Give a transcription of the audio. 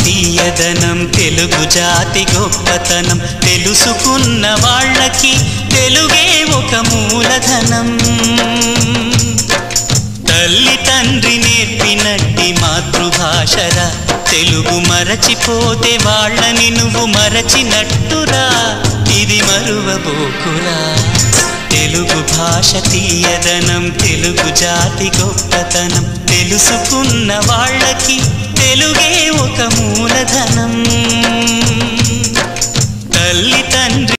తీయదనం తెలుగు జాతి గొప్పతనం తెలుసుకున్న వాళ్ళకి తెలుగే ఒక మూలధనం తల్లి తండ్రి నేర్పినట్టి మాతృభాషరా తెలుగు మరచిపోతే వాళ్ళని నువ్వు మరచినట్టురా ఇది మరువబోకురా తెలుగు భాష తీయదనం తెలుగు జాతి గొప్పతనం తెలుసుకున్న వాళ్ళకి తెలుగే ఒక మూలధనం తల్లి తండ్రి